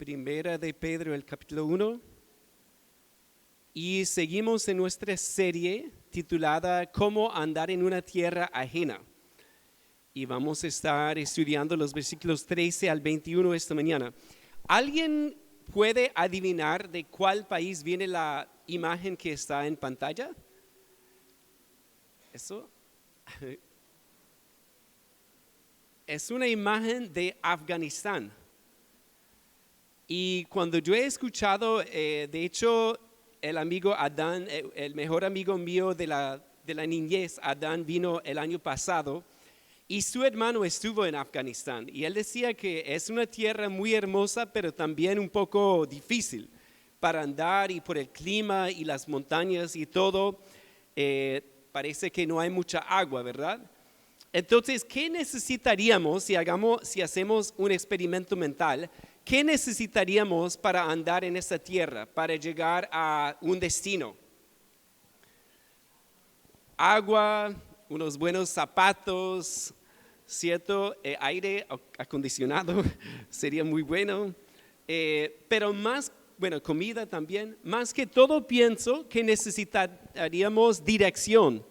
Primera de Pedro, el capítulo 1. Y seguimos en nuestra serie titulada ¿Cómo andar en una tierra ajena? Y vamos a estar estudiando los versículos 13 al 21 esta mañana. ¿Alguien puede adivinar de cuál país viene la imagen que está en pantalla? ¿Eso? Es una imagen de Afganistán. Y cuando yo he escuchado, de hecho, el amigo Adán, el mejor amigo mío de la niñez, Adán, vino el año pasado y su hermano estuvo en Afganistán. Y él decía que es una tierra muy hermosa, pero también un poco difícil para andar, y por el clima y las montañas y todo, parece que no hay mucha agua, ¿verdad? Entonces, ¿qué necesitaríamos si hacemos un experimento mental? ¿Qué necesitaríamos para andar en esa tierra, para llegar a un destino? Agua, unos buenos zapatos, ¿cierto? Aire acondicionado sería muy bueno. Pero más, bueno, comida también. Más que todo pienso que necesitaríamos dirección.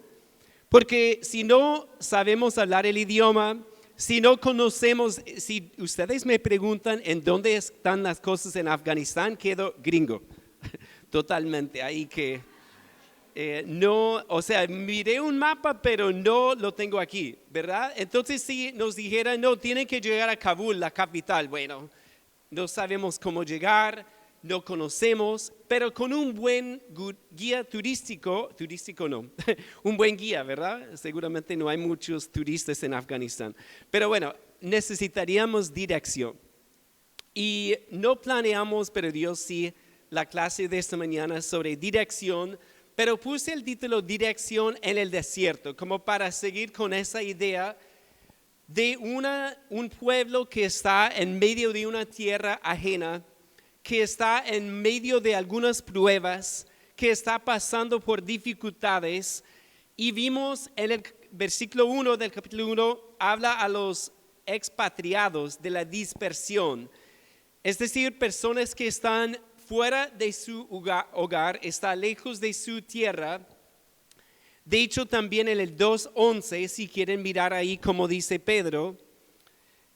Porque si no sabemos hablar el idioma, si no conocemos, si ustedes me preguntan en dónde están las cosas en Afganistán, quedo gringo, totalmente. Ahí que no, o sea, miré un mapa, pero no lo tengo aquí, ¿verdad? Entonces si nos dijeran, no, tienen que llegar a Kabul, la capital, bueno, no sabemos cómo llegar, no conocemos, pero con un buen guía turístico no, un buen guía, ¿verdad? Seguramente no hay muchos turistas en Afganistán, pero bueno, necesitaríamos dirección. Y no planeamos, pero Dios sí, la clase de esta mañana sobre dirección, pero puse el título Dirección en el desierto, como para seguir con esa idea de un pueblo que está en medio de una tierra ajena, que está en medio de algunas pruebas, que está pasando por dificultades. Y vimos en el versículo 1 del capítulo 1, habla a los expatriados de la dispersión. Es decir, personas que están fuera de su hogar, están lejos de su tierra. De hecho, también en el 2:11, si quieren mirar ahí como dice Pedro,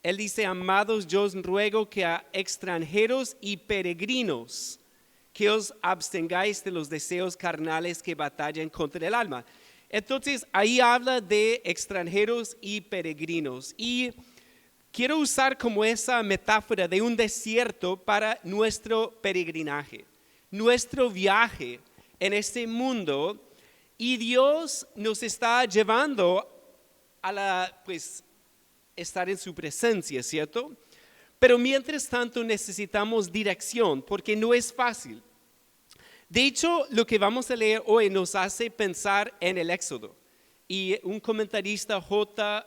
él dice, amados, yo os ruego que a extranjeros y peregrinos, que os abstengáis de los deseos carnales que batallan contra el alma. Entonces, ahí habla de extranjeros y peregrinos. Y quiero usar como esa metáfora de un desierto para nuestro peregrinaje, nuestro viaje en este mundo. Y Dios nos está llevando a estar en su presencia, ¿cierto? Pero mientras tanto necesitamos dirección, porque no es fácil. De hecho, lo que vamos a leer hoy nos hace pensar en el Éxodo. Y un comentarista, J.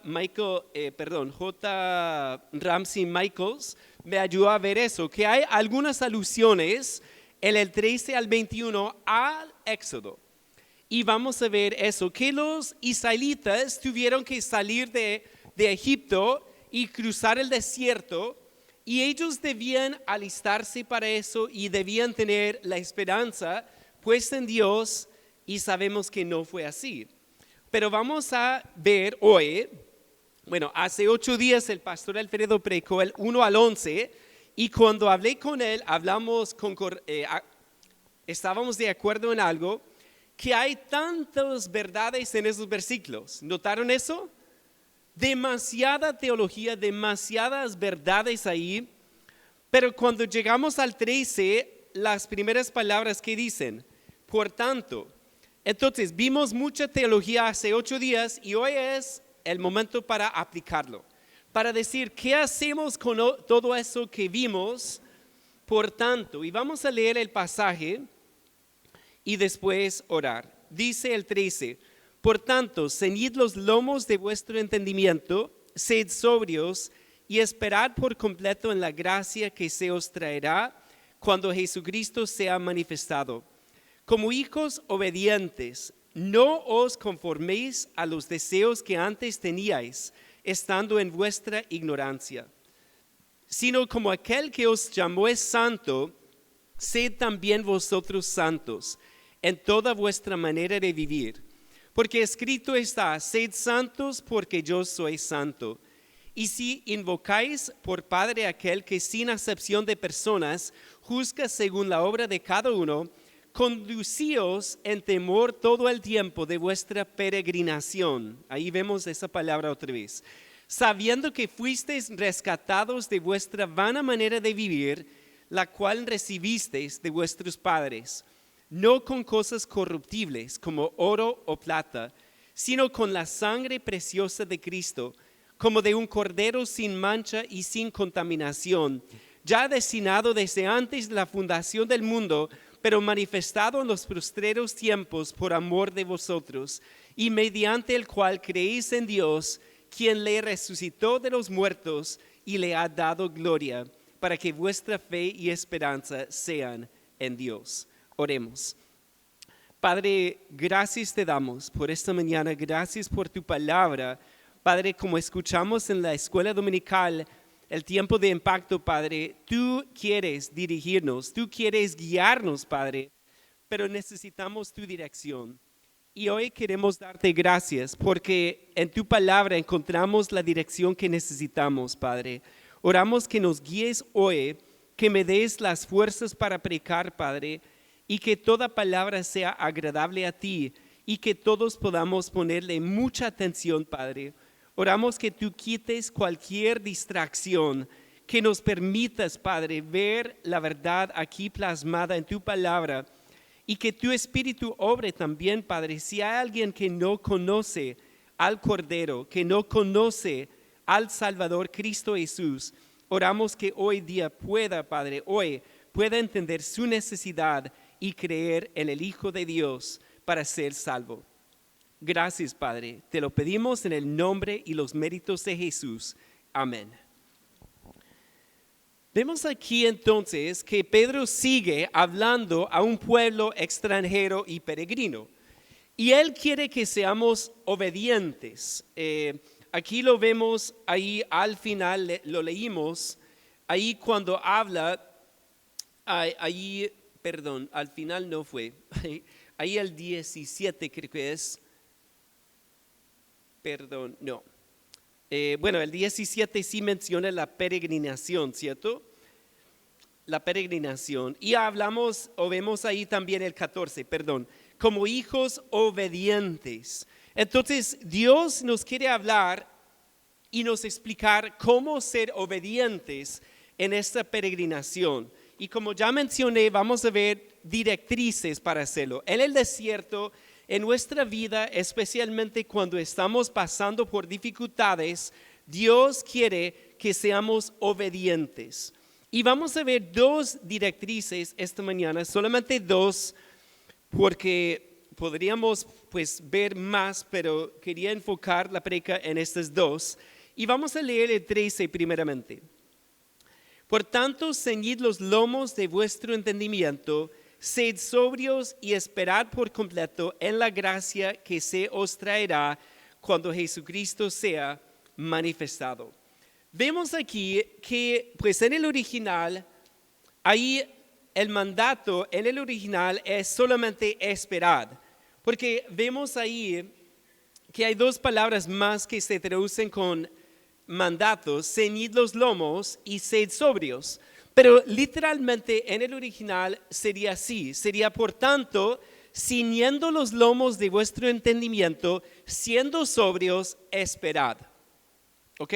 Ramsey Michaels, me ayudó a ver eso, que hay algunas alusiones en el 13 al 21 al Éxodo. Y vamos a ver eso, que los israelitas tuvieron que salir de Egipto y cruzar el desierto, y ellos debían alistarse para eso y debían tener la esperanza puesta en Dios, y sabemos que no fue así. Pero vamos a ver hoy, bueno, hace 8 días el pastor Alfredo predicó el 1 al 11, y cuando hablé con él, estábamos de acuerdo en algo, que hay tantas verdades en esos versículos. ¿Notaron eso? Demasiada teología, demasiadas verdades ahí, pero cuando llegamos al 13, las primeras palabras que dicen, por tanto. Entonces vimos mucha teología hace 8 días y hoy es el momento para aplicarlo, para decir qué hacemos con todo eso que vimos, por tanto. Y vamos a leer el pasaje y después orar. Dice el 13, por tanto, ceñid los lomos de vuestro entendimiento, sed sobrios y esperad por completo en la gracia que se os traerá cuando Jesucristo sea manifestado. Como hijos obedientes, no os conforméis a los deseos que antes teníais, estando en vuestra ignorancia, sino como aquel que os llamó es santo, sed también vosotros santos en toda vuestra manera de vivir. Porque escrito está, sed santos porque yo soy santo. Y si invocáis por Padre aquel que sin acepción de personas juzga según la obra de cada uno, conducíos en temor todo el tiempo de vuestra peregrinación. Ahí vemos esa palabra otra vez. Sabiendo que fuisteis rescatados de vuestra vana manera de vivir, la cual recibisteis de vuestros padres, no con cosas corruptibles como oro o plata, sino con la sangre preciosa de Cristo, como de un cordero sin mancha y sin contaminación, ya destinado desde antes de la fundación del mundo, pero manifestado en los postreros tiempos por amor de vosotros, y mediante el cual creéis en Dios, quien le resucitó de los muertos y le ha dado gloria, para que vuestra fe y esperanza sean en Dios. Oremos. Padre, gracias te damos por esta mañana, gracias por tu palabra. Padre, como escuchamos en la escuela dominical, el tiempo de impacto, Padre, tú quieres dirigirnos, tú quieres guiarnos, Padre, pero necesitamos tu dirección. Y hoy queremos darte gracias porque en tu palabra encontramos la dirección que necesitamos, Padre. Oramos que nos guíes hoy, que me des las fuerzas para predicar, Padre, y que toda palabra sea agradable a ti y que todos podamos ponerle mucha atención, Padre. Oramos que tú quites cualquier distracción, que nos permitas, Padre, ver la verdad aquí plasmada en tu palabra y que tu Espíritu obre también, Padre. Si hay alguien que no conoce al Cordero, que no conoce al Salvador Cristo Jesús, oramos que hoy día pueda, Padre, hoy pueda entender su necesidad y creer en el Hijo de Dios para ser salvo. Gracias, Padre. Te lo pedimos en el nombre y los méritos de Jesús. Amén. Vemos aquí entonces que Pedro sigue hablando a un pueblo extranjero y peregrino. Y él quiere que seamos obedientes. Aquí lo vemos ahí al final, lo leímos, ahí cuando habla, al final no fue, ahí el 17 creo que es. El 17 sí menciona la peregrinación, ¿cierto? La peregrinación. Y vemos ahí también el 14, como hijos obedientes. Entonces, Dios nos quiere hablar y nos explicar cómo ser obedientes en esta peregrinación. Y como ya mencioné, vamos a ver directrices para hacerlo. En el desierto, en nuestra vida, especialmente cuando estamos pasando por dificultades, Dios quiere que seamos obedientes. Y vamos a ver dos directrices esta mañana, solamente dos, porque podríamos ver más, pero quería enfocar la prédica en estas dos. Y vamos a leer el 13 primeramente. Por tanto, ceñid los lomos de vuestro entendimiento, sed sobrios y esperad por completo en la gracia que se os traerá cuando Jesucristo sea manifestado. Vemos aquí que en el original, ahí el mandato en el original es solamente esperad, porque vemos ahí que hay dos palabras más que se traducen con mandatos, ceñid los lomos y sed sobrios. Pero literalmente en el original sería así, sería por tanto, ciñendo los lomos de vuestro entendimiento, siendo sobrios, esperad. ¿Ok?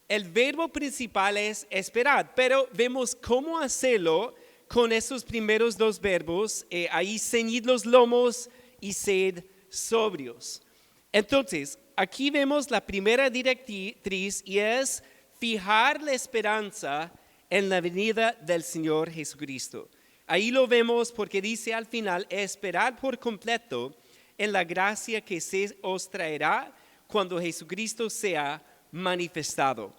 El verbo principal es esperad, pero vemos cómo hacerlo con esos primeros dos verbos, ahí ceñid los lomos y sed sobrios. Entonces, aquí vemos la primera directriz y es fijar la esperanza en la venida del Señor Jesucristo. Ahí lo vemos porque dice al final, esperad por completo en la gracia que se os traerá cuando Jesucristo sea manifestado.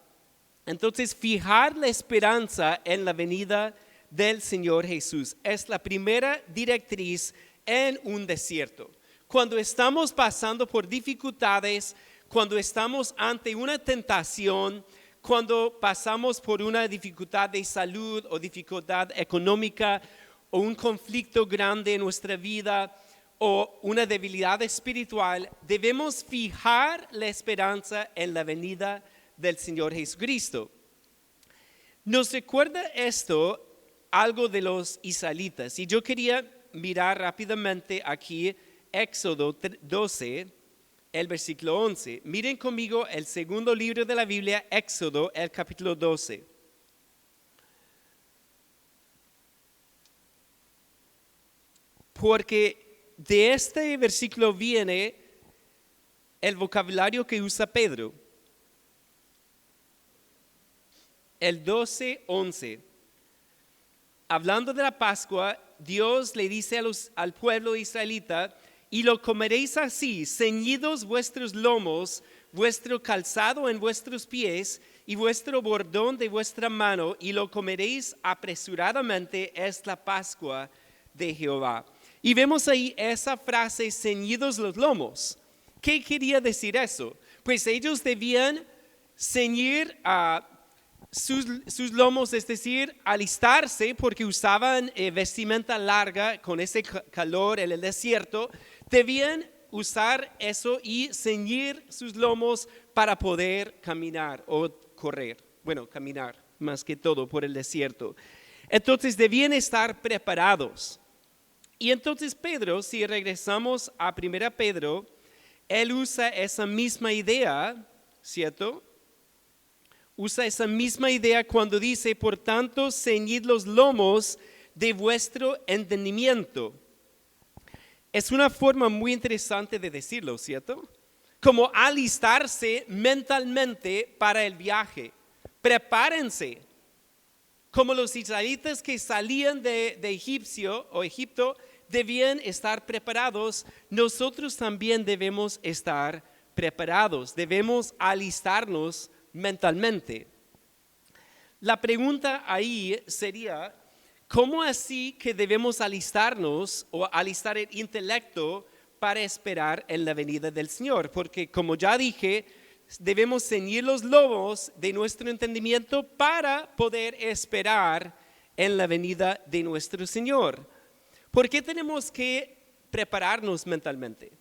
Entonces, fijar la esperanza en la venida del Señor Jesús es la primera directriz en un desierto. Cuando estamos pasando por dificultades, cuando estamos ante una tentación, cuando pasamos por una dificultad de salud o dificultad económica o un conflicto grande en nuestra vida o una debilidad espiritual, debemos fijar la esperanza en la venida del Señor Jesucristo. Nos recuerda esto algo de los israelitas, y yo quería mirar rápidamente aquí Éxodo 12, el versículo 11. Miren conmigo el segundo libro de la Biblia, Éxodo, el capítulo 12. Porque de este versículo viene el vocabulario que usa Pedro. El 12:11. Hablando de la Pascua, Dios le dice al pueblo israelita: y lo comeréis así, ceñidos vuestros lomos, vuestro calzado en vuestros pies y vuestro bordón de vuestra mano, y lo comeréis apresuradamente, es la Pascua de Jehová. Y vemos ahí esa frase, ceñidos los lomos. ¿Qué quería decir eso? Pues ellos debían ceñir sus lomos, es decir, alistarse, porque usaban vestimenta larga con ese calor en el desierto. Debían usar eso y ceñir sus lomos para poder caminar o correr. Bueno, caminar más que todo por el desierto. Entonces debían estar preparados. Y entonces Pedro, si regresamos a 1 Pedro, él usa esa misma idea, ¿cierto? Usa esa misma idea cuando dice: por tanto, ceñid los lomos de vuestro entendimiento. Es una forma muy interesante de decirlo, ¿cierto? Como alistarse mentalmente para el viaje. Prepárense. Como los israelitas que salían de Egipto debían estar preparados, nosotros también debemos estar preparados. Debemos alistarnos mentalmente. La pregunta ahí sería: ¿cómo así que debemos alistarnos o alistar el intelecto para esperar en la venida del Señor? Porque, como ya dije, debemos ceñir los lomos de nuestro entendimiento para poder esperar en la venida de nuestro Señor. ¿Por qué tenemos que prepararnos mentalmente?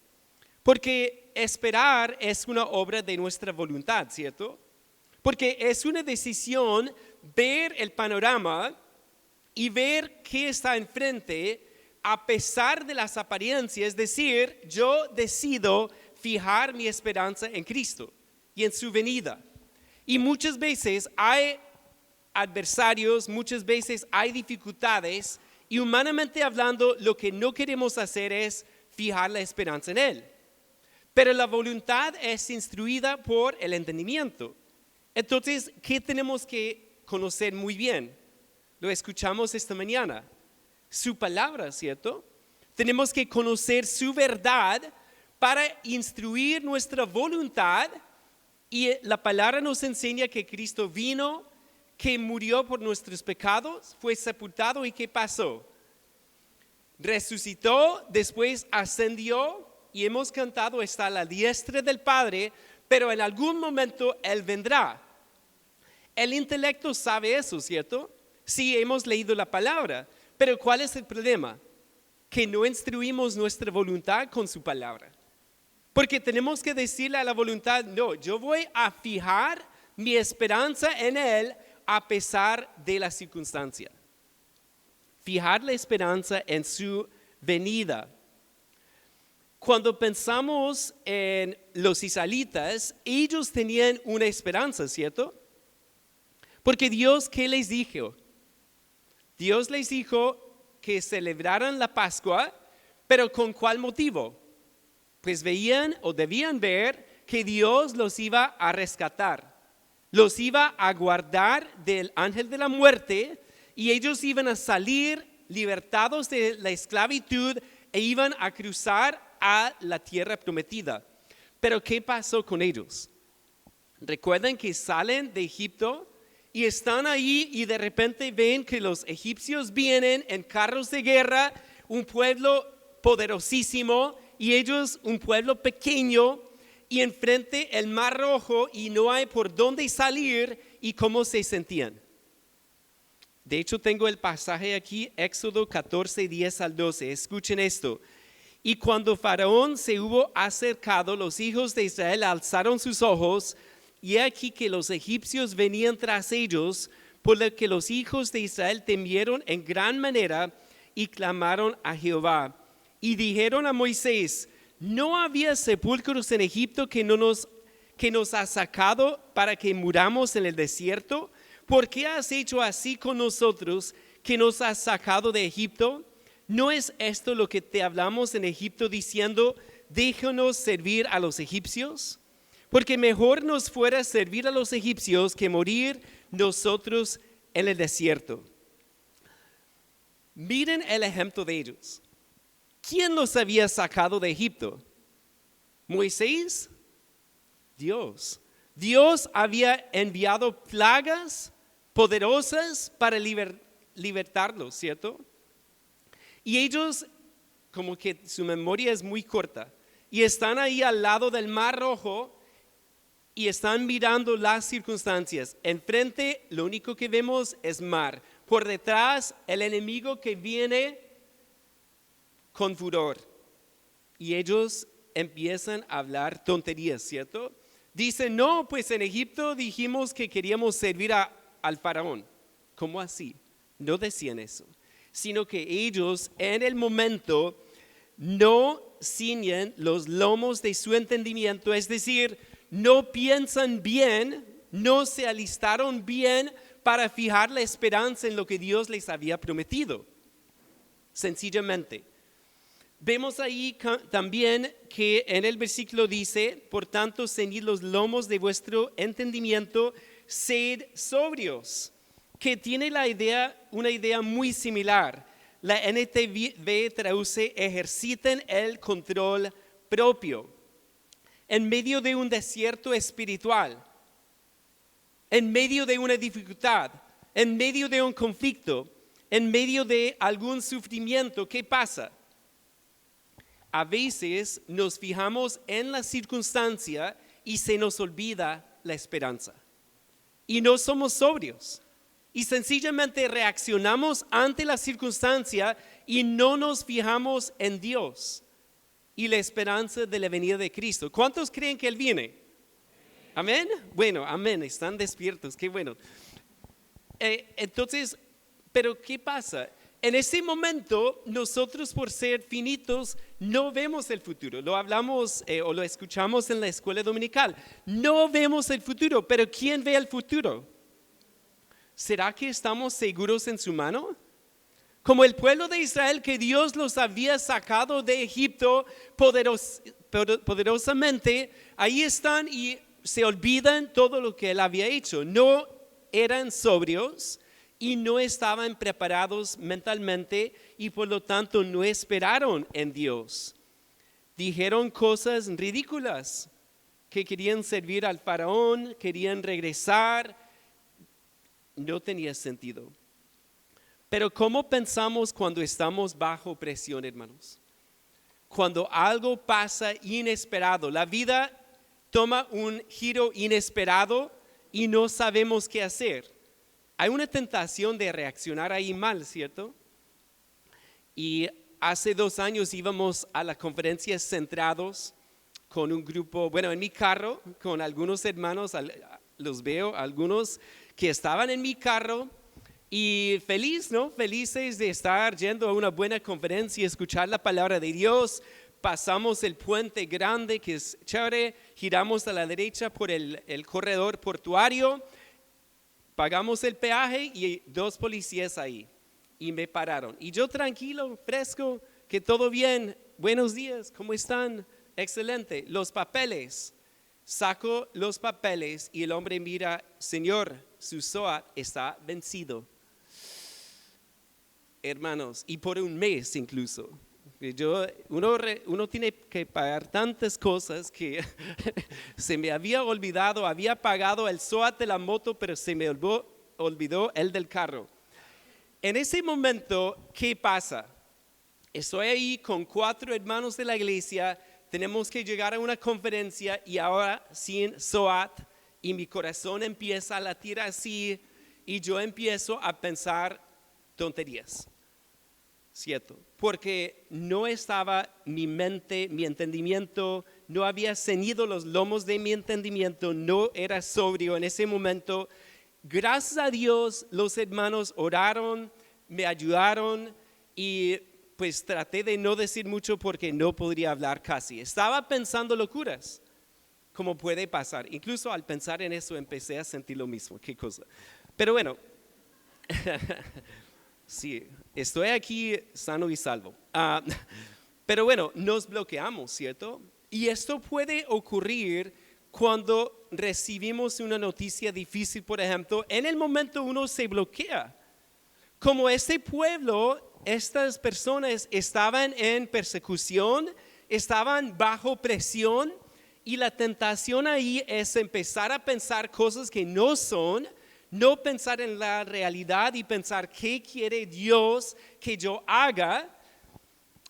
Porque esperar es una obra de nuestra voluntad, ¿cierto? Porque es una decisión ver el panorama y ver qué está enfrente a pesar de las apariencias. Es decir, yo decido fijar mi esperanza en Cristo y en su venida. Y muchas veces hay adversarios, muchas veces hay dificultades, y humanamente hablando, lo que no queremos hacer es fijar la esperanza en Él. Pero la voluntad es instruida por el entendimiento. Entonces, ¿qué tenemos que conocer muy bien? Lo escuchamos esta mañana. Su palabra, ¿cierto? Tenemos que conocer su verdad para instruir nuestra voluntad. Y la palabra nos enseña que Cristo vino, que murió por nuestros pecados, fue sepultado, y ¿qué pasó? Resucitó, después ascendió, y hemos cantado, está a la diestra del Padre, pero en algún momento Él vendrá. El intelecto sabe eso, ¿cierto? Sí, hemos leído la palabra, pero ¿cuál es el problema? Que no instruimos nuestra voluntad con su palabra. Porque tenemos que decirle a la voluntad: no, yo voy a fijar mi esperanza en Él a pesar de la circunstancia. Fijar la esperanza en su venida. Cuando pensamos en los israelitas, ellos tenían una esperanza, ¿cierto? Porque Dios, ¿qué les dijo? Dios les dijo que celebraran la Pascua, pero ¿con cuál motivo? Pues veían o debían ver que Dios los iba a rescatar, los iba a guardar del ángel de la muerte, y ellos iban a salir libertados de la esclavitud e iban a cruzar a la tierra prometida. Pero ¿qué pasó con ellos? Recuerdan que salen de Egipto y están ahí, y de repente ven que los egipcios vienen en carros de guerra, un pueblo poderosísimo, y ellos un pueblo pequeño, y enfrente el Mar Rojo, y no hay por dónde salir, y cómo se sentían. De hecho, tengo el pasaje aquí, Éxodo 14, 10 al 12. Escuchen esto. Y cuando Faraón se hubo acercado, los hijos de Israel alzaron sus ojos, y aquí que los egipcios venían tras ellos, por lo que los hijos de Israel temieron en gran manera y clamaron a Jehová. Y dijeron a Moisés: ¿no había sepulcros en Egipto que nos ha sacado para que muramos en el desierto? ¿Por qué has hecho así con nosotros, que nos has sacado de Egipto? ¿No es esto lo que te hablamos en Egipto diciendo: déjanos servir a los egipcios? Porque mejor nos fuera servir a los egipcios que morir nosotros en el desierto. Miren el ejemplo de ellos. ¿Quién los había sacado de Egipto? ¿Moisés? Dios. Dios había enviado plagas poderosas para libertarlos, ¿cierto? Y ellos, como que su memoria es muy corta, y están ahí al lado del Mar Rojo y están mirando las circunstancias. Enfrente lo único que vemos es mar. Por detrás el enemigo que viene con furor. Y ellos empiezan a hablar tonterías, ¿cierto? Dicen: no, pues en Egipto dijimos que queríamos servir al faraón. ¿Cómo así? No decían eso, sino que ellos en el momento no ciñen los lomos de su entendimiento, es decir, no piensan bien, no se alistaron bien para fijar la esperanza en lo que Dios les había prometido. Sencillamente. Vemos ahí también que en el versículo dice: por tanto, ceñid los lomos de vuestro entendimiento, sed sobrios, que tiene una idea muy similar. La NTV traduce: ejerciten el control propio. En medio de un desierto espiritual, en medio de una dificultad, en medio de un conflicto, en medio de algún sufrimiento, ¿qué pasa? A veces nos fijamos en la circunstancia y se nos olvida la esperanza. Y no somos sobrios. Y sencillamente reaccionamos ante la circunstancia y no nos fijamos en Dios y la esperanza de la venida de Cristo. ¿Cuántos creen que Él viene? ¿Amén? Bueno, amén. Están despiertos. Qué bueno. Entonces, ¿pero qué pasa? En ese momento, nosotros, por ser finitos, no vemos el futuro. Lo hablamos o lo escuchamos en la escuela dominical. No vemos el futuro, pero ¿quién ve el futuro? ¿Será que estamos seguros en su mano? Como el pueblo de Israel, que Dios los había sacado de Egipto poderosamente, ahí están y se olvidan todo lo que Él había hecho. No eran sobrios y no estaban preparados mentalmente y por lo tanto no esperaron en Dios. Dijeron cosas ridículas, que querían servir al faraón, querían regresar. No tenía sentido. Pero ¿cómo pensamos cuando estamos bajo presión, hermanos? Cuando algo pasa inesperado, la vida toma un giro inesperado y no sabemos qué hacer. Hay una tentación de reaccionar ahí mal, ¿cierto? Y hace 2 años íbamos a la conferencia Centrados con un grupo, bueno, en mi carro, con algunos hermanos, los veo, algunos que estaban en mi carro y felices de estar yendo a una buena conferencia y escuchar la palabra de Dios. Pasamos el puente grande que es chévere, giramos a la derecha por el corredor portuario, pagamos el peaje y 2 policías ahí y me pararon. Y yo tranquilo, fresco, que todo bien, buenos días, ¿cómo están? Excelente, los papeles. Saco los papeles y el hombre mira: señor, su SOAT está vencido. Hermanos, y por 1 mes incluso. Uno tiene que pagar tantas cosas que se me había olvidado, había pagado el SOAT de la moto, pero se me olvidó el del carro. En ese momento, ¿qué pasa? Estoy ahí con 4 hermanos de la iglesia, tenemos que llegar a una conferencia y ahora sin SOAT y mi corazón empieza a latir así y yo empiezo a pensar tonterías, ¿cierto? Porque no estaba mi mente, mi entendimiento, no había ceñido los lomos de mi entendimiento, no era sobrio en ese momento. Gracias a Dios, los hermanos oraron, me ayudaron y pues traté de no decir mucho porque no podría hablar casi. Estaba pensando locuras, como puede pasar. Incluso al pensar en eso empecé a sentir lo mismo. Qué cosa. Pero bueno, sí, estoy aquí sano y salvo. Pero bueno, nos bloqueamos, ¿cierto? Y esto puede ocurrir cuando recibimos una noticia difícil, por ejemplo, en el momento uno se bloquea. Como este pueblo, estas personas estaban en persecución, estaban bajo presión y la tentación ahí es empezar a pensar cosas que no son, no pensar en la realidad y pensar qué quiere Dios que yo haga,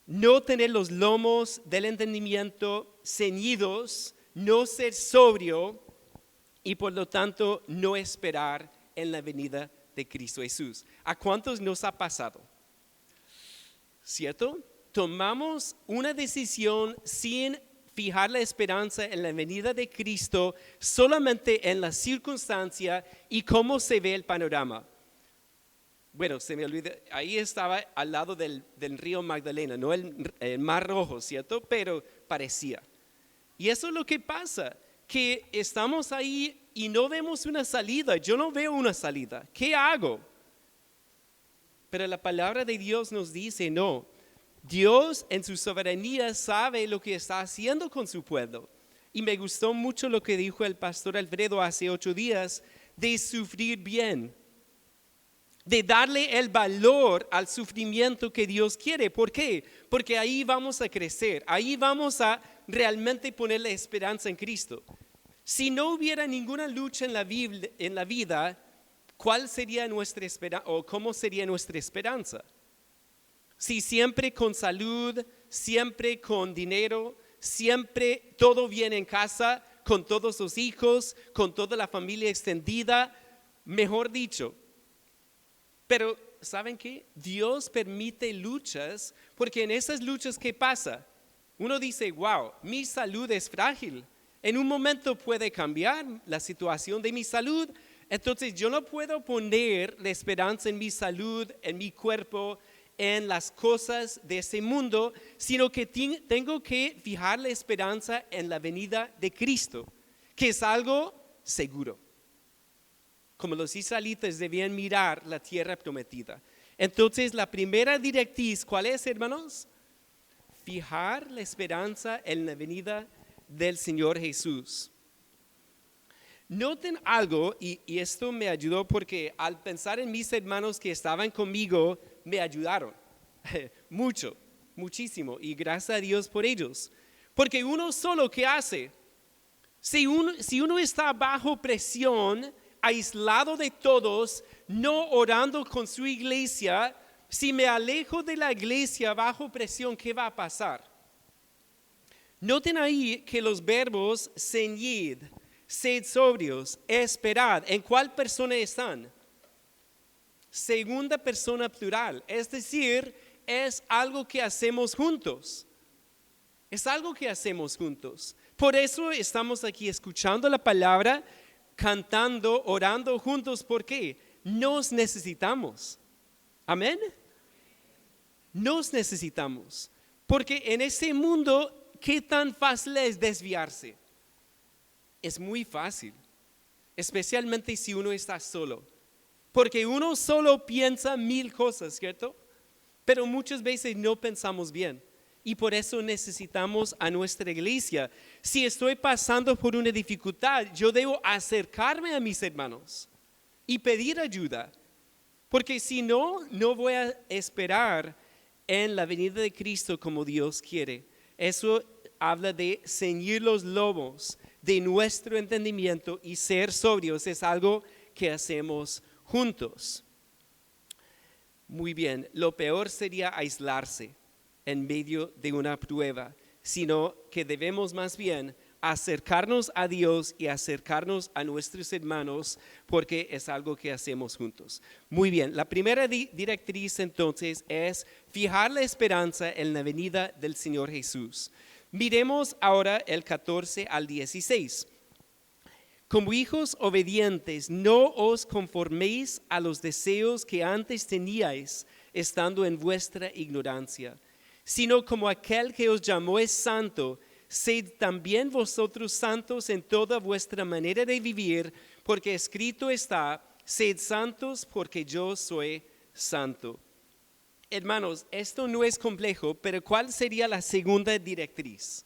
no tener los lomos del entendimiento ceñidos, no ser sobrio y por lo tanto no esperar en la venida de Cristo Jesús. ¿A cuántos nos ha pasado? ¿Cierto? Tomamos una decisión sin fijar la esperanza en la venida de Cristo, solamente en la circunstancia y cómo se ve el panorama. Bueno, se me olvidó, ahí estaba al lado del río Magdalena, no el Mar Rojo, ¿cierto? Pero parecía. Y eso es lo que pasa, que estamos ahí y no vemos una salida. Yo no veo una salida. ¿Qué hago? Pero la palabra de Dios nos dice, no. Dios en su soberanía sabe lo que está haciendo con su pueblo. Y me gustó mucho lo que dijo el pastor Alfredo hace 8 días, de sufrir bien, de darle el valor al sufrimiento que Dios quiere. ¿Por qué? Porque ahí vamos a crecer, ahí vamos a realmente poner la esperanza en Cristo. Si no hubiera ninguna lucha en la vida, ¿cuál sería nuestra esperanza o cómo sería nuestra esperanza? Si siempre con salud, siempre con dinero, siempre todo bien en casa, con todos los hijos, con toda la familia extendida, mejor dicho. Pero ¿saben qué? Dios permite luchas porque en esas luchas, ¿qué pasa? Uno dice, wow, mi salud es frágil. En un momento puede cambiar la situación de mi salud. Entonces yo no puedo poner la esperanza en mi salud, en mi cuerpo, en las cosas de ese mundo, sino que tengo que fijar la esperanza en la venida de Cristo, que es algo seguro. Como los israelitas debían mirar la tierra prometida. Entonces la primera directriz, ¿cuál es, hermanos? Fijar la esperanza en la venida del Señor Jesús. Noten algo, y esto me ayudó porque al pensar en mis hermanos que estaban conmigo, me ayudaron mucho, muchísimo, y gracias a Dios por ellos. Porque uno solo, ¿qué hace? Si uno está bajo presión, aislado de todos, no orando con su iglesia, si me alejo de la iglesia bajo presión, ¿qué va a pasar? Noten ahí que los verbos ceñid, sed sobrios, esperad, ¿en cuál persona están? Segunda persona plural, es decir, es algo que hacemos juntos. Es algo que hacemos juntos. Por eso estamos aquí escuchando la palabra, cantando, orando juntos. ¿Por qué? Nos necesitamos. Amén. Nos necesitamos. Porque en ese mundo, ¿qué tan fácil es desviarse? Es muy fácil. Especialmente si uno está solo. Porque uno solo piensa 1000 cosas, ¿cierto? Pero muchas veces no pensamos bien. Y por eso necesitamos a nuestra iglesia. Si estoy pasando por una dificultad, yo debo acercarme a mis hermanos y pedir ayuda. Porque si no, no voy a esperar en la venida de Cristo como Dios quiere. Eso habla de ceñir los lomos de nuestro entendimiento y ser sobrios. Es algo que hacemos juntos. Muy bien, lo peor sería aislarse en medio de una prueba, sino que debemos más bien acercarnos a Dios y acercarnos a nuestros hermanos porque es algo que hacemos juntos. Muy bien, la primera directriz entonces es fijar la esperanza en la venida del Señor Jesús. Miremos ahora el 14 al 16. Como hijos obedientes, no os conforméis a los deseos que antes teníais estando en vuestra ignorancia, sino como aquel que os llamó es santo, sed también vosotros santos en toda vuestra manera de vivir, porque escrito está, sed santos porque yo soy santo. Hermanos, esto no es complejo, pero ¿cuál sería la segunda directriz?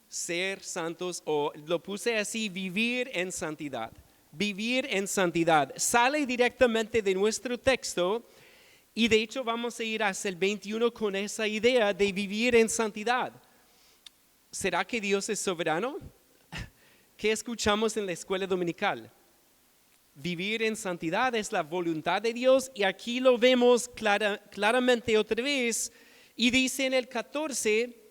Ser santos, o lo puse así, vivir en santidad. Vivir en santidad. Sale directamente de nuestro texto y de hecho vamos a ir hasta el 21 con esa idea de vivir en santidad. ¿Será que Dios es soberano? ¿Qué escuchamos en la escuela dominical? Vivir en santidad es la voluntad de Dios y aquí lo vemos claramente otra vez y dice en el 14,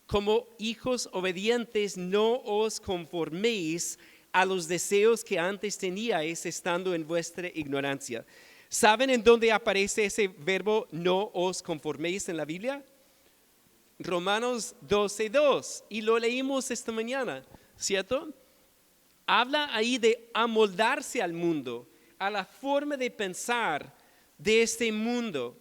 como hijos obedientes no os conforméis a los deseos que antes teníais estando en vuestra ignorancia. ¿Saben en dónde aparece ese verbo no os conforméis en la Biblia? Romanos 12:2 y lo leímos esta mañana, ¿cierto? Habla ahí de amoldarse al mundo, a la forma de pensar de este mundo.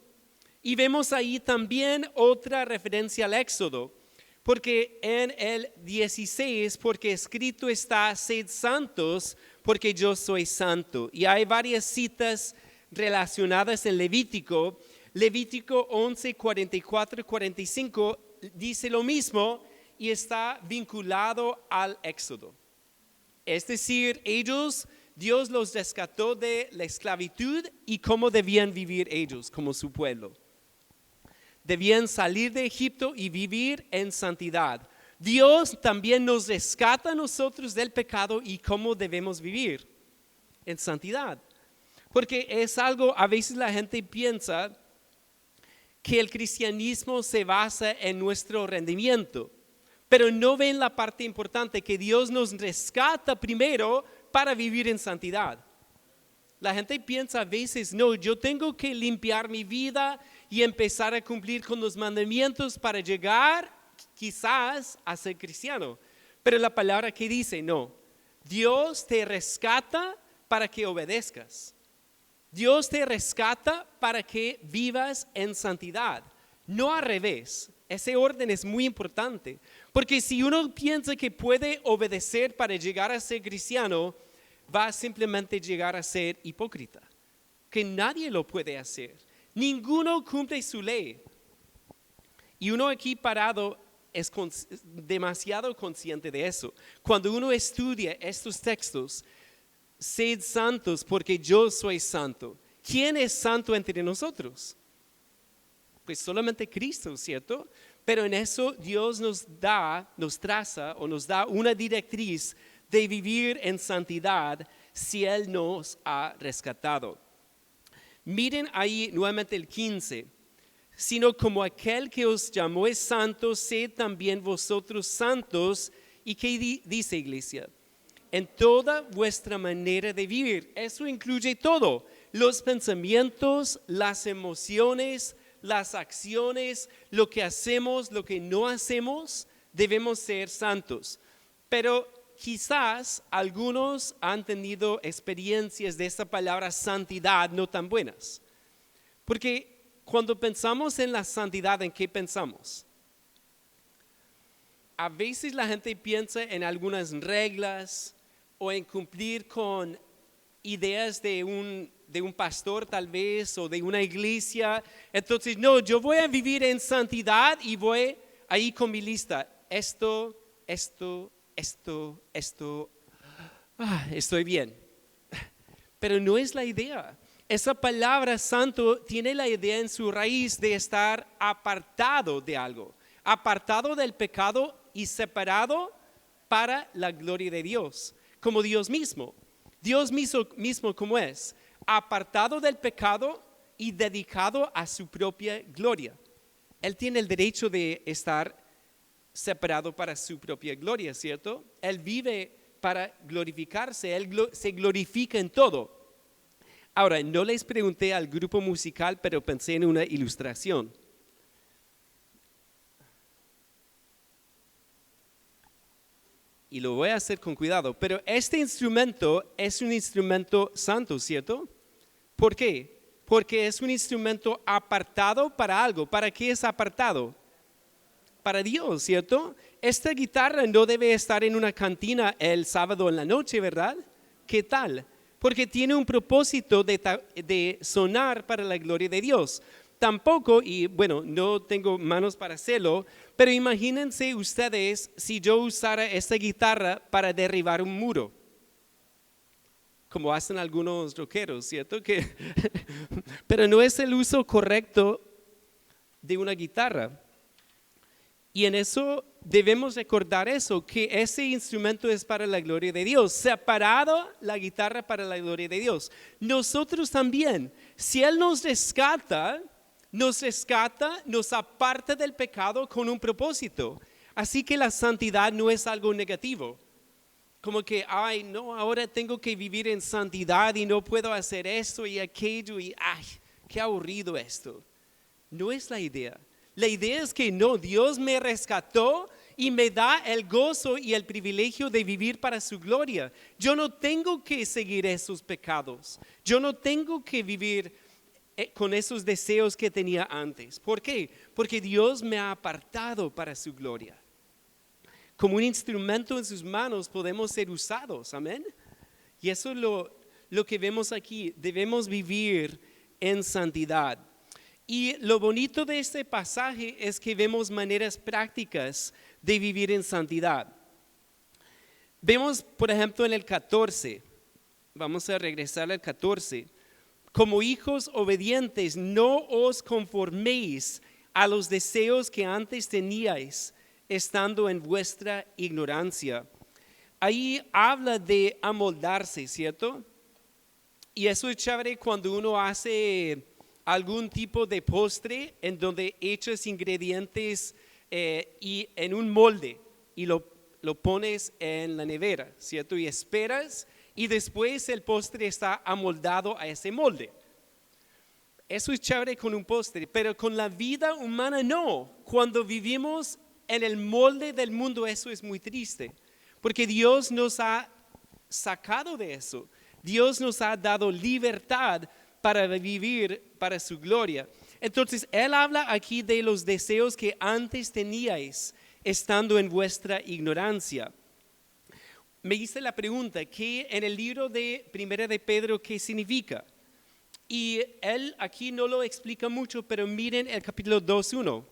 Y vemos ahí también otra referencia al Éxodo, porque en el 16, porque escrito está, sed santos, porque yo soy santo. Y hay varias citas relacionadas en Levítico. Levítico 11, 44, 45 dice lo mismo y está vinculado al Éxodo. Es decir, Dios los rescató de la esclavitud y cómo debían vivir ellos como su pueblo. Debían salir de Egipto y vivir en santidad. Dios también nos rescata a nosotros del pecado y cómo debemos vivir en santidad. Porque es algo, a veces la gente piensa que el cristianismo se basa en nuestro rendimiento, pero no ven la parte importante que Dios nos rescata primero para vivir en santidad. La gente piensa a veces, no, yo tengo que limpiar mi vida y empezar a cumplir con los mandamientos para llegar quizás a ser cristiano. Pero la palabra que dice, no, Dios te rescata para que obedezcas. Dios te rescata para que vivas en santidad, no al revés. Ese orden es muy importante, porque si uno piensa que puede obedecer para llegar a ser cristiano, va a simplemente llegar a ser hipócrita, que nadie lo puede hacer. Ninguno cumple su ley. Y uno aquí parado es demasiado consciente de eso. Cuando uno estudia estos textos, sed santos porque yo soy santo. ¿Quién es santo entre nosotros? Pues solamente Cristo, ¿cierto? Pero en eso Dios nos traza o nos da una directriz de vivir en santidad si Él nos ha rescatado. Miren ahí nuevamente el 15. Sino como aquel que os llamó es santo, sed también vosotros santos. ¿Y qué dice, iglesia? En toda vuestra manera de vivir. Eso incluye todo. Los pensamientos, las emociones, las acciones, lo que hacemos, lo que no hacemos, debemos ser santos. Pero quizás algunos han tenido experiencias de esta palabra santidad no tan buenas. Porque cuando pensamos en la santidad, ¿en qué pensamos? A veces la gente piensa en algunas reglas o en cumplir con ideas de un pastor tal vez o de una iglesia. Entonces, no, yo voy a vivir en santidad y voy ahí con mi lista. Esto, estoy bien. Pero no es la idea. Esa palabra santo tiene la idea en su raíz de estar apartado de algo, apartado del pecado y separado para la gloria de Dios, como Dios mismo. Dios mismo como es, apartado del pecado y dedicado a su propia gloria. Él tiene el derecho de estar separado para su propia gloria, ¿cierto? Él vive para glorificarse, Él se glorifica en todo. Ahora, no les pregunté al grupo musical, pero pensé en una ilustración. Y lo voy a hacer con cuidado, pero este instrumento es un instrumento santo, ¿cierto? ¿Por qué? Porque es un instrumento apartado para algo. ¿Para qué es apartado? Para Dios, ¿cierto? Esta guitarra no debe estar en una cantina el sábado en la noche, ¿verdad? ¿Qué tal? Porque tiene un propósito de sonar para la gloria de Dios. Tampoco, y bueno, no tengo manos para hacerlo, pero imagínense ustedes si yo usara esta guitarra para derribar un muro, como hacen algunos rockeros, ¿cierto? Pero no es el uso correcto de una guitarra. Y en eso debemos recordar eso, que ese instrumento es para la gloria de Dios, separado la guitarra para la gloria de Dios. Nosotros también, si Él nos rescata, nos aparta del pecado con un propósito. Así que la santidad no es algo negativo. Como que, ay, no, ahora tengo que vivir en santidad y no puedo hacer esto y aquello y, ay, qué aburrido esto. No es la idea. La idea es que no, Dios me rescató y me da el gozo y el privilegio de vivir para su gloria. Yo no tengo que seguir esos pecados. Yo no tengo que vivir con esos deseos que tenía antes. ¿Por qué? Porque Dios me ha apartado para su gloria. Como un instrumento en sus manos podemos ser usados, amén. Y eso es lo que vemos aquí, debemos vivir en santidad. Y lo bonito de este pasaje es que vemos maneras prácticas de vivir en santidad. Vemos, por ejemplo, en el 14, vamos a regresar al 14, como hijos obedientes, no os conforméis a los deseos que antes teníais, estando en vuestra ignorancia. Ahí habla de amoldarse, ¿cierto? Y eso es chévere cuando uno hace algún tipo de postre en donde echas ingredientes y en un molde y lo pones en la nevera, ¿cierto? Y esperas y después el postre está amoldado a ese molde. Eso es chévere con un postre, pero con la vida humana no. Cuando vivimos en el molde del mundo, eso es muy triste, porque Dios nos ha sacado de eso. Dios nos ha dado libertad para vivir para su gloria. Entonces, Él habla aquí de los deseos que antes teníais, estando en vuestra ignorancia. Me hice la pregunta, ¿qué en el libro de Primera de Pedro, qué significa? Y él aquí no lo explica mucho, pero miren el capítulo 2:1.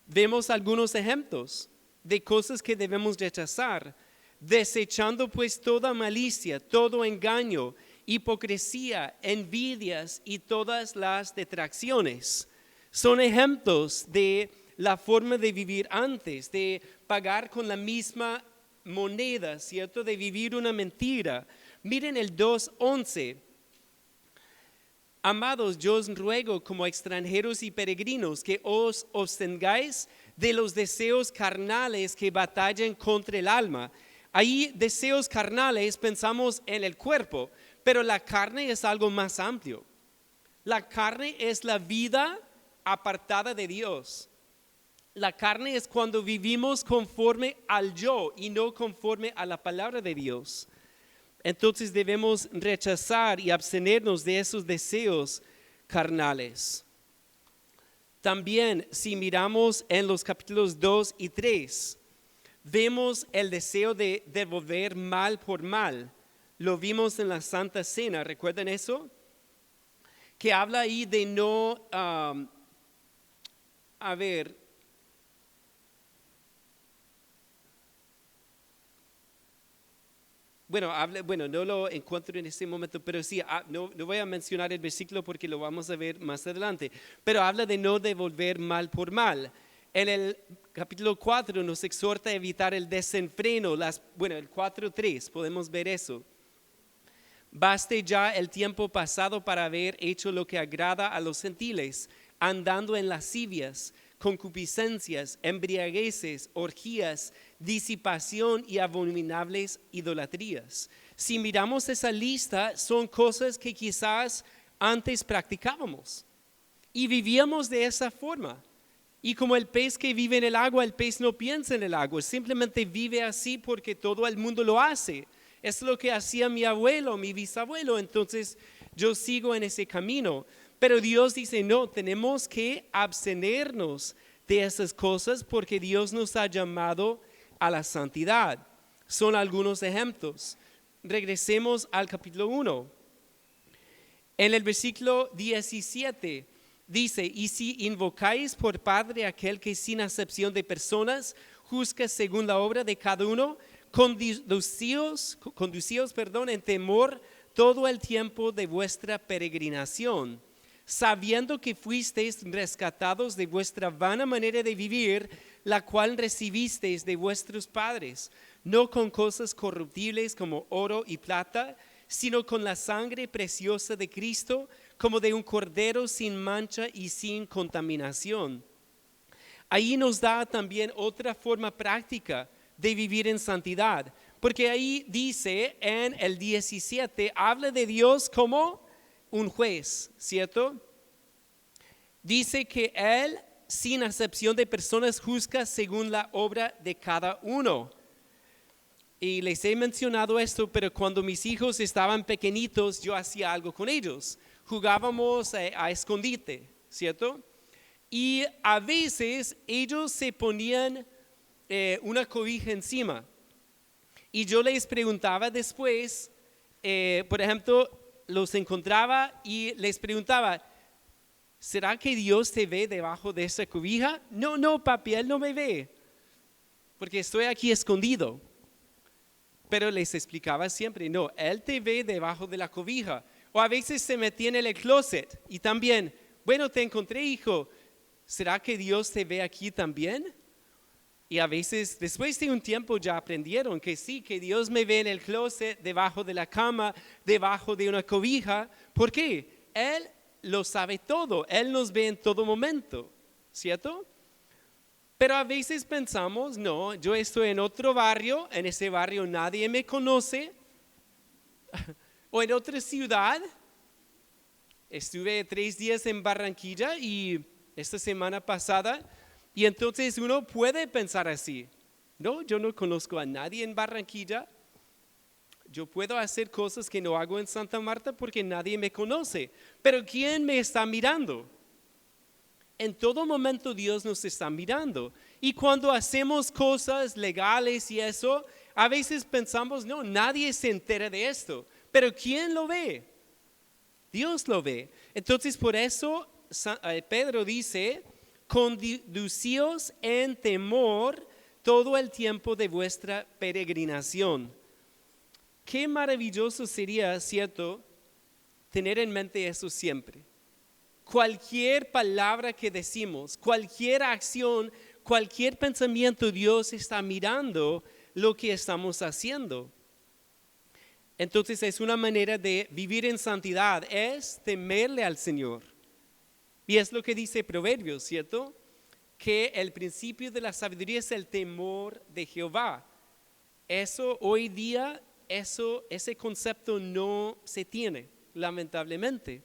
Vemos algunos ejemplos de cosas que debemos rechazar, desechando pues toda malicia, todo engaño, hipocresía, envidias y todas las detracciones. Son ejemplos de la forma de vivir antes, de pagar con la misma moneda, ¿cierto? De vivir una mentira. Miren el 2:11. Amados, yo os ruego como extranjeros y peregrinos que os abstengáis de los deseos carnales que batallan contra el alma. Ahí deseos carnales pensamos en el cuerpo, pero la carne es algo más amplio. La carne es la vida apartada de Dios. La carne es cuando vivimos conforme al yo y no conforme a la palabra de Dios. Entonces debemos rechazar y abstenernos de esos deseos carnales. También, si miramos en los capítulos 2 y 3, vemos el deseo de devolver mal por mal. Lo vimos en la Santa Cena, ¿recuerdan eso? Que habla ahí de no, Bueno, no lo encuentro en este momento, pero sí, no voy a mencionar el versículo porque lo vamos a ver más adelante, pero habla de no devolver mal por mal. En el capítulo 4 nos exhorta a evitar el desenfreno, el 4:3, podemos ver eso. Baste ya el tiempo pasado para haber hecho lo que agrada a los gentiles, andando en lascivias, concupiscencias, embriagueces, orgías, disipación y abominables idolatrías. Si miramos esa lista, son cosas que quizás antes practicábamos y vivíamos de esa forma. Y como el pez que vive en el agua, el pez no piensa en el agua, simplemente vive así porque todo el mundo lo hace. Es lo que hacía mi abuelo, mi bisabuelo, entonces yo sigo en ese camino. Pero Dios dice, no, tenemos que abstenernos de esas cosas porque Dios nos ha llamado a la santidad. Son algunos ejemplos. Regresemos al capítulo 1. En el versículo 17 dice, y si invocáis por Padre aquel que sin acepción de personas juzga según la obra de cada uno, conducíos en temor todo el tiempo de vuestra peregrinación, sabiendo que fuisteis rescatados de vuestra vana manera de vivir, la cual recibisteis de vuestros padres, no con cosas corruptibles como oro y plata, sino con la sangre preciosa de Cristo, como de un cordero sin mancha y sin contaminación. Ahí nos da también otra forma práctica de vivir en santidad, porque ahí dice en el 17, habla de Dios como un juez, ¿cierto? Dice que Él, sin acepción de personas, juzga según la obra de cada uno. Y les he mencionado esto, pero cuando mis hijos estaban pequeñitos, yo hacía algo con ellos. Jugábamos a escondite, ¿cierto? Y a veces ellos se ponían una cobija encima. Y yo les preguntaba después, por ejemplo, los encontraba y les preguntaba, ¿será que Dios te ve debajo de esa cobija? No, papi, Él no me ve, porque estoy aquí escondido. Pero les explicaba siempre, no, Él te ve debajo de la cobija. O a veces se metía en el closet y también, bueno, te encontré, hijo, ¿será que Dios te ve aquí también? Y a veces, después de un tiempo ya aprendieron que sí, que Dios me ve en el closet, debajo de la cama, debajo de una cobija. ¿Por qué? Él lo sabe todo, Él nos ve en todo momento, ¿cierto? Pero a veces pensamos, no, yo estoy en otro barrio, en ese barrio nadie me conoce, o en otra ciudad. Estuve 3 días en Barranquilla y esta semana pasada, y entonces uno puede pensar así, no, yo no conozco a nadie en Barranquilla, yo puedo hacer cosas que no hago en Santa Marta porque nadie me conoce, pero ¿quién me está mirando? En todo momento Dios nos está mirando, y cuando hacemos cosas legales y eso, a veces pensamos, no, nadie se entera de esto, pero ¿quién lo ve? Dios lo ve. Entonces por eso Pedro dice, conducíos en temor todo el tiempo de vuestra peregrinación. Qué maravilloso sería, ¿cierto?, tener en mente eso siempre. Cualquier palabra que decimos, cualquier acción, cualquier pensamiento, Dios está mirando lo que estamos haciendo. Entonces es una manera de vivir en santidad, es temerle al Señor. Y es lo que dice Proverbios, ¿cierto? Que el principio de la sabiduría es el temor de Jehová. Eso hoy día, ese concepto no se tiene, lamentablemente.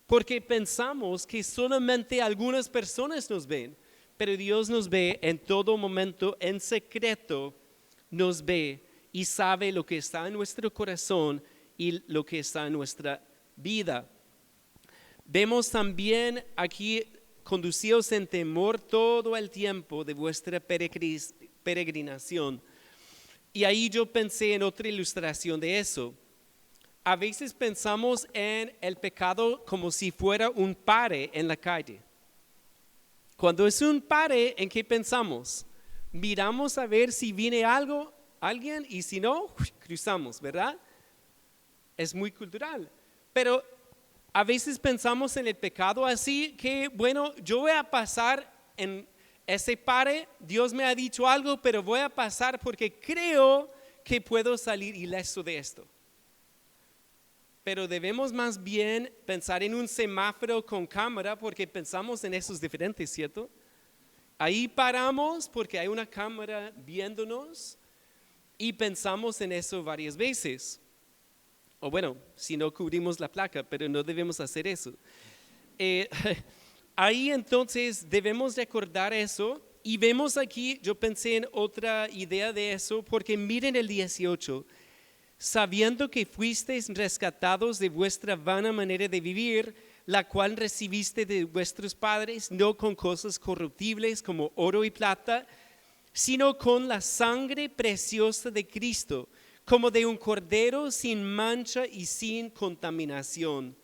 Porque pensamos que solamente algunas personas nos ven, pero Dios nos ve en todo momento, en secreto nos ve y sabe lo que está en nuestro corazón y lo que está en nuestra vida. Vemos también aquí, conducidos en temor todo el tiempo de vuestra peregrinación. Y ahí yo pensé en otra ilustración de eso. A veces pensamos en el pecado como si fuera un pare en la calle. Cuando es un pare, ¿en qué pensamos? Miramos a ver si viene alguien, y si no, cruzamos, ¿verdad? Es muy cultural. Pero a veces pensamos en el pecado así que, bueno, yo voy a pasar en ese pare, Dios me ha dicho algo, pero voy a pasar porque creo que puedo salir ileso de esto. Pero debemos más bien pensar en un semáforo con cámara porque pensamos en esos diferentes, ¿cierto? Ahí paramos porque hay una cámara viéndonos y pensamos en eso varias veces. O bueno, si no cubrimos la placa, pero no debemos hacer eso. Ahí entonces debemos recordar eso y vemos aquí, yo pensé en otra idea de eso, porque miren el 18, sabiendo que fuisteis rescatados de vuestra vana manera de vivir, la cual recibiste de vuestros padres, no con cosas corruptibles como oro y plata, sino con la sangre preciosa de Cristo, como de un cordero sin mancha y sin contaminación.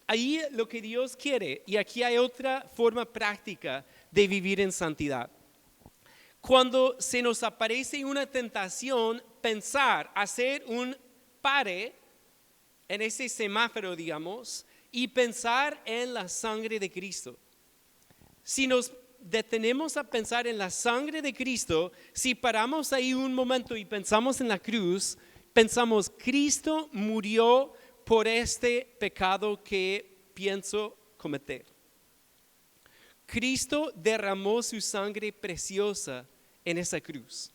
Ahí lo que Dios quiere, y aquí hay otra forma práctica de vivir en santidad. Cuando se nos aparece una tentación, pensar, hacer un pare en ese semáforo, digamos, y pensar en la sangre de Cristo. Si nos detenemos a pensar en la sangre de Cristo, si paramos ahí un momento y pensamos en la cruz, pensamos, Cristo murió por este pecado que pienso cometer. Cristo derramó su sangre preciosa en esa cruz.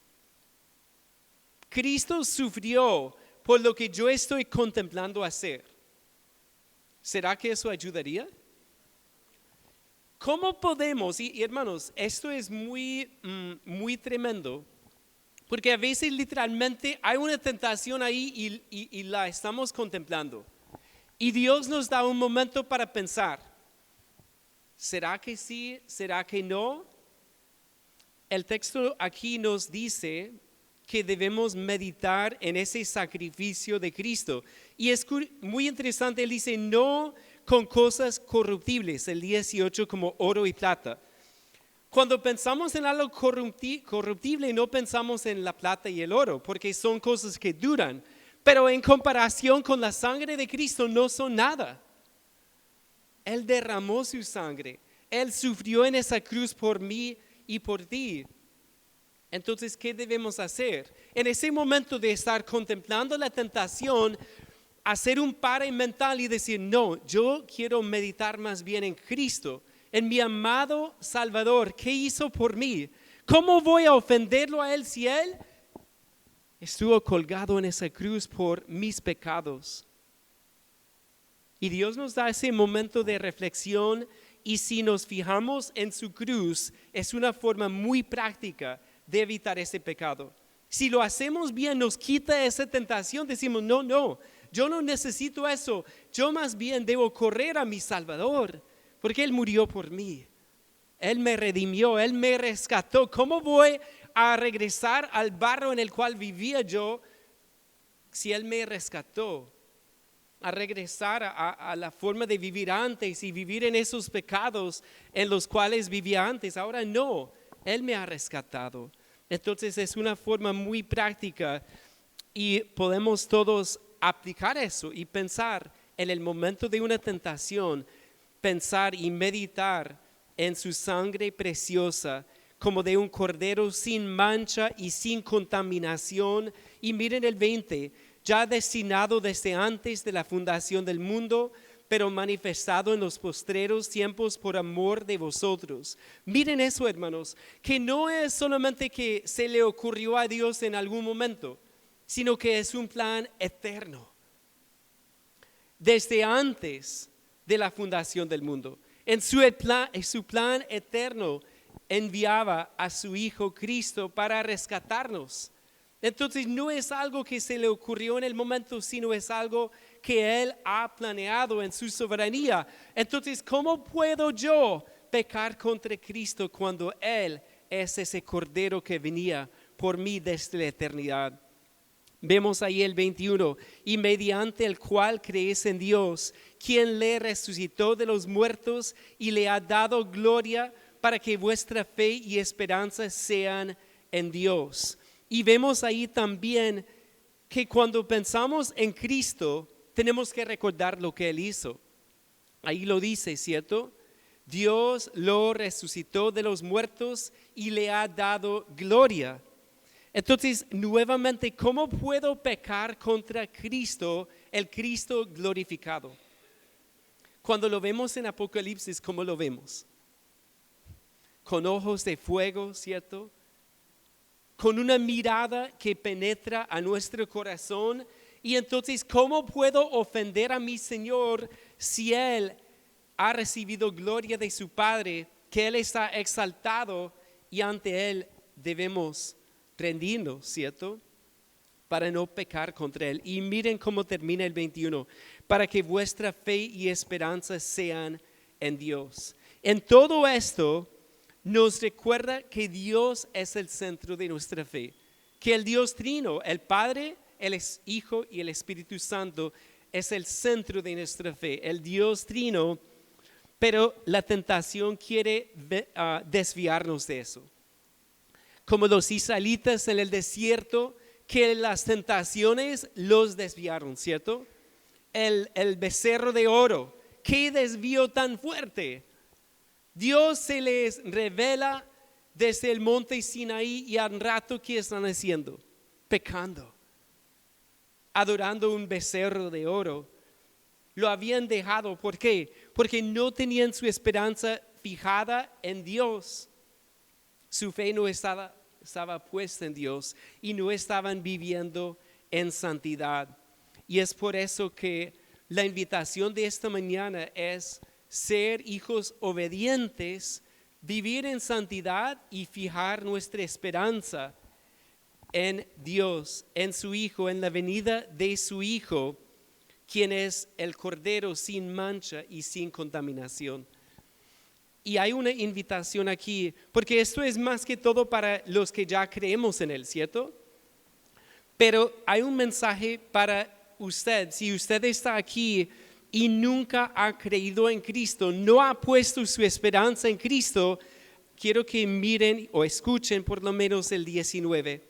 Cristo sufrió por lo que yo estoy contemplando hacer. ¿Será que eso ayudaría? ¿Cómo podemos, y hermanos, esto es muy tremendo, porque a veces literalmente hay una tentación ahí y la estamos contemplando. Y Dios nos da un momento para pensar, ¿será que sí? ¿Será que no? El texto aquí nos dice que debemos meditar en ese sacrificio de Cristo. Y es muy interesante, él dice, no con cosas corruptibles, el 18 como oro y plata. Cuando pensamos en algo corruptible, no pensamos en la plata y el oro, porque son cosas que duran. Pero en comparación con la sangre de Cristo no son nada. Él derramó su sangre. Él sufrió en esa cruz por mí y por ti. Entonces, ¿qué debemos hacer? En ese momento de estar contemplando la tentación, hacer un pare mental y decir, no, yo quiero meditar más bien en Cristo, en mi amado Salvador. ¿Qué hizo por mí? ¿Cómo voy a ofenderlo a Él si Él estuvo colgado en esa cruz por mis pecados? Y Dios nos da ese momento de reflexión, y si nos fijamos en su cruz, es una forma muy práctica de evitar ese pecado. Si lo hacemos bien, nos quita esa tentación, decimos, no, yo no necesito eso, yo más bien debo correr a mi Salvador, porque Él murió por mí, Él me redimió, Él me rescató. ¿Cómo voy a regresar al barro en el cual vivía yo si Él me rescató? A regresar a la forma de vivir antes y vivir en esos pecados en los cuales vivía antes. Ahora no, Él me ha rescatado. Entonces es una forma muy práctica y podemos todos aplicar eso y pensar en el momento de una tentación, pensar y meditar en su sangre preciosa como de un cordero sin mancha y sin contaminación. Y miren el 20, ya destinado desde antes de la fundación del mundo, pero manifestado en los postreros tiempos por amor de vosotros. Miren eso, hermanos, que no es solamente que se le ocurrió a Dios en algún momento, sino que es un plan eterno. Desde antes de la fundación del mundo, en su plan eterno, enviaba a su Hijo Cristo para rescatarnos. Entonces no es algo que se le ocurrió en el momento, sino es algo que Él ha planeado en su soberanía. Entonces, ¿cómo puedo yo pecar contra Cristo cuando Él es ese cordero que venía por mí desde la eternidad? Vemos ahí el 21, y mediante el cual creéis en Dios, quien le resucitó de los muertos y le ha dado gloria, para que vuestra fe y esperanza sean en Dios. Y vemos ahí también que cuando pensamos en Cristo, tenemos que recordar lo que Él hizo. Ahí lo dice, ¿cierto? Dios lo resucitó de los muertos y le ha dado gloria. Entonces, nuevamente, ¿cómo puedo pecar contra Cristo, el Cristo glorificado? Cuando lo vemos en Apocalipsis, ¿cómo lo vemos? con ojos de fuego, ¿cierto? Con una mirada que penetra a nuestro corazón. Y entonces, ¿cómo puedo ofender a mi Señor si Él ha recibido gloria de su Padre, que Él está exaltado y ante Él debemos rendirnos, ¿cierto? Para no pecar contra Él. Y miren cómo termina el 21, para que vuestra fe y esperanza sean en Dios. En todo esto nos recuerda que Dios es el centro de nuestra fe, que el Dios Trino, el Padre, el Hijo y el Espíritu Santo es el centro de nuestra fe, el Dios Trino, pero la tentación quiere desviarnos de eso. Como los israelitas en el desierto, que las tentaciones los desviaron, ¿cierto? El becerro de oro, ¿qué desvío tan fuerte? Dios se les revela desde el monte Sinaí y al rato, ¿qué están haciendo? Pecando, adorando un becerro de oro. Lo habían dejado, ¿por qué? Porque no tenían su esperanza fijada en Dios. Su fe no estaba puesta en Dios y no estaban viviendo en santidad. Y es por eso que la invitación de esta mañana es ser hijos obedientes, vivir en santidad y fijar nuestra esperanza en Dios, en su Hijo, en la venida de su Hijo, quien es el Cordero sin mancha y sin contaminación. Y hay una invitación aquí, porque esto es más que todo para los que ya creemos en Él, ¿cierto? Pero hay un mensaje para usted. Si usted está aquí y nunca ha creído en Cristo, no ha puesto su esperanza en Cristo, quiero que miren o escuchen por lo menos el 19.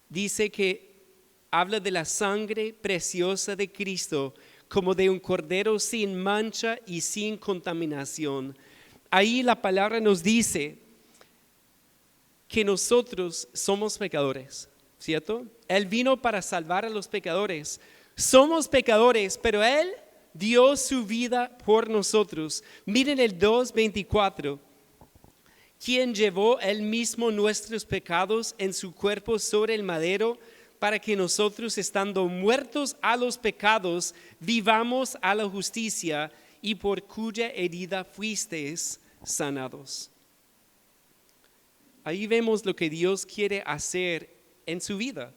Dice que habla de la sangre preciosa de Cristo como de un cordero sin mancha y sin contaminación. Ahí la palabra nos dice que nosotros somos pecadores, ¿cierto? Él vino para salvar a los pecadores. Somos pecadores, pero Él dio su vida por nosotros. Miren el 2:24. Quien llevó Él mismo nuestros pecados en su cuerpo sobre el madero, para que nosotros, estando muertos a los pecados, vivamos a la justicia, y por cuya herida fuisteis sanados. Ahí vemos lo que Dios quiere hacer en su vida.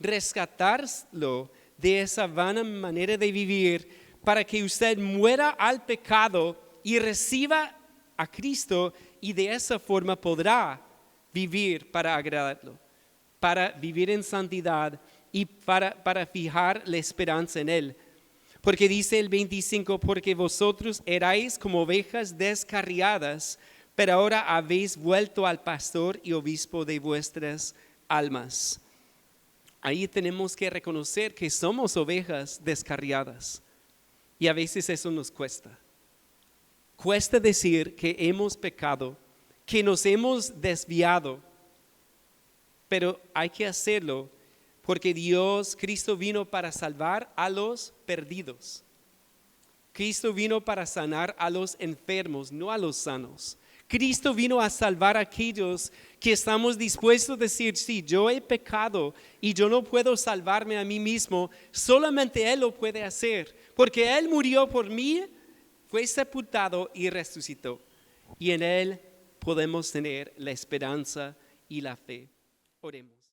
Rescatarlo de esa vana manera de vivir para que usted muera al pecado y reciba a Cristo, y de esa forma podrá vivir para agradarlo, para vivir en santidad y para fijar la esperanza en Él. Porque dice el 25, porque vosotros erais como ovejas descarriadas, pero ahora habéis vuelto al pastor y obispo de vuestras almas. Ahí tenemos que reconocer que somos ovejas descarriadas y a veces eso nos cuesta. Cuesta decir que hemos pecado, que nos hemos desviado, pero hay que hacerlo porque Cristo vino para salvar a los perdidos. Cristo vino para sanar a los enfermos, no a los sanos. Cristo vino a salvar a aquellos que estamos dispuestos a decir, sí, yo he pecado y yo no puedo salvarme a mí mismo, solamente Él lo puede hacer, porque Él murió por mí, fue sepultado y resucitó. Y en Él podemos tener la esperanza y la fe. Oremos.